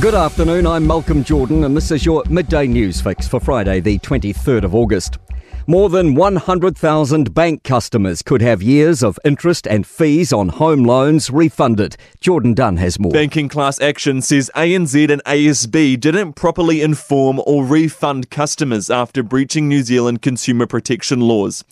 Good afternoon, I'm Malcolm Jordan and this is your Midday News Fix for Friday the 23rd of August. More than 100,000 bank customers could have years of interest and fees on home loans refunded. Jordan Dunn has more. Banking class action says ANZ and ASB didn't properly inform or refund customers after breaching New Zealand consumer protection laws.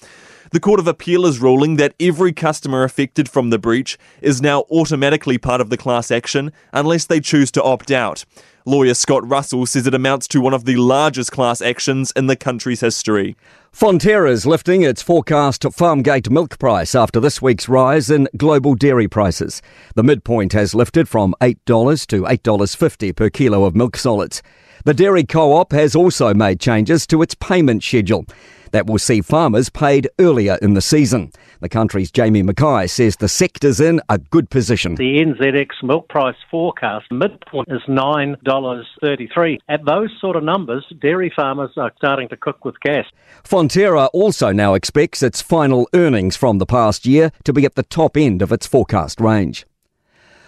The Court of Appeal is ruling that every customer affected from the breach is now automatically part of the class action unless they choose to opt out. Lawyer Scott Russell says it amounts to one of the largest class actions in the country's history. Fonterra is lifting its forecast farmgate milk price after this week's rise in global dairy prices. The midpoint has lifted from $8 to $8.50 per kilo of milk solids. The Dairy Co-op has also made changes to its payment schedule. That will see farmers paid earlier in the season. The country's Jamie Mackay says the sector's in a good position. The NZX milk price forecast midpoint is $9.33. At those sort of numbers, dairy farmers are starting to cook with gas. Fonterra also now expects its final earnings from the past year to be at the top end of its forecast range.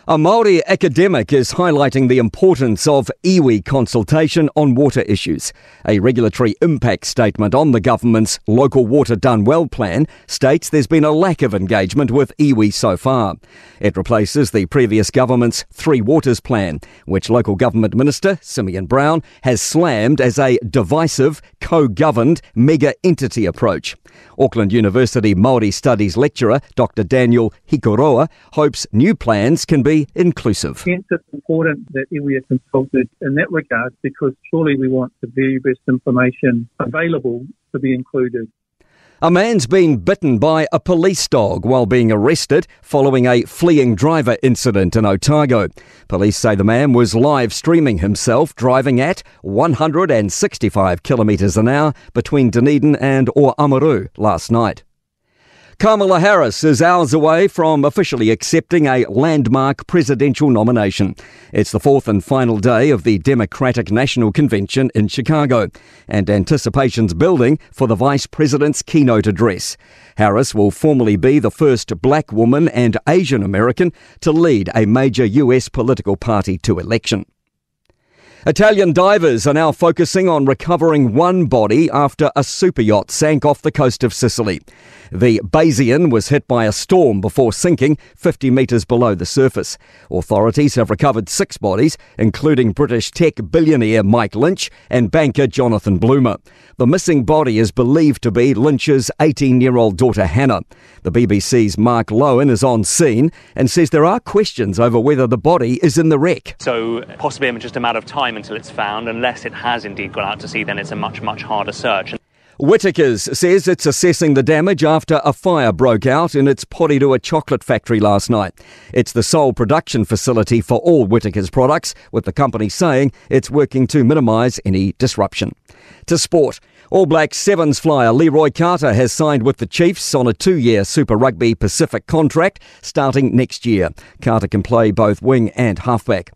A Māori academic is highlighting the importance of iwi consultation on water issues. A regulatory impact statement on the government's Local Water Done Well plan states there's been a lack of engagement with iwi so far. It replaces the previous government's Three Waters plan, which local government minister Simeon Brown has slammed as a divisive, co-governed mega-entity approach. Auckland University Māori Studies lecturer Dr Daniel Hikoroa hopes new plans can be inclusive. Hence, it's important that iwi are consulted in that regard because surely we want the very best information available to be included. A man's been bitten by a police dog while being arrested following a fleeing driver incident in Otago. Police say the man was live streaming himself driving at 165 kilometres an hour between Dunedin and Oamaru last night. Kamala Harris is hours away from officially accepting a landmark presidential nomination. It's the fourth and final day of the Democratic National Convention in Chicago, and anticipation's building for the Vice President's keynote address. Harris will formally be the first black woman and Asian American to lead a major US political party to election. Italian divers are now focusing on recovering one body after a superyacht sank off the coast of Sicily. The Bayesian was hit by a storm before sinking 50 metres below the surface. Authorities have recovered 6 bodies, including British tech billionaire Mike Lynch and banker Jonathan Bloomer. The missing body is believed to be Lynch's 18-year-old daughter Hannah. The BBC's Mark Lowen is on scene and says there are questions over whether the body is in the wreck. So possibly just a matter of time until it's found. Unless it has indeed gone out to sea, then it's a much harder search. Whittaker's says it's assessing the damage after a fire broke out in its Porirua chocolate factory last night. It's the sole production facility for all Whittaker's products, with the company saying it's working to minimise any disruption. To sport. All Blacks Sevens flyer Leroy Carter has signed with the Chiefs on a 2-year Super Rugby Pacific contract starting next year. Carter can play both wing and halfback.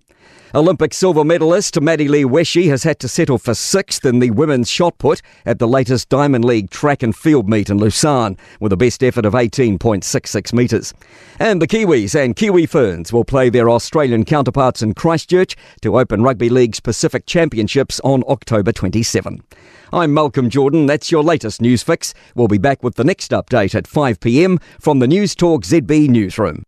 Olympic silver medalist Maddie Lee Weshi has had to settle for 6th in the women's shot put at the latest Diamond League track and field meet in Lausanne, with a best effort of 18.66 metres. And the Kiwis and Kiwi Ferns will play their Australian counterparts in Christchurch to open Rugby League's Pacific Championships on October 27. I'm Malcolm Jordan. That's your latest news fix. We'll be back with the next update at 5 p.m. from the Newstalk ZB newsroom.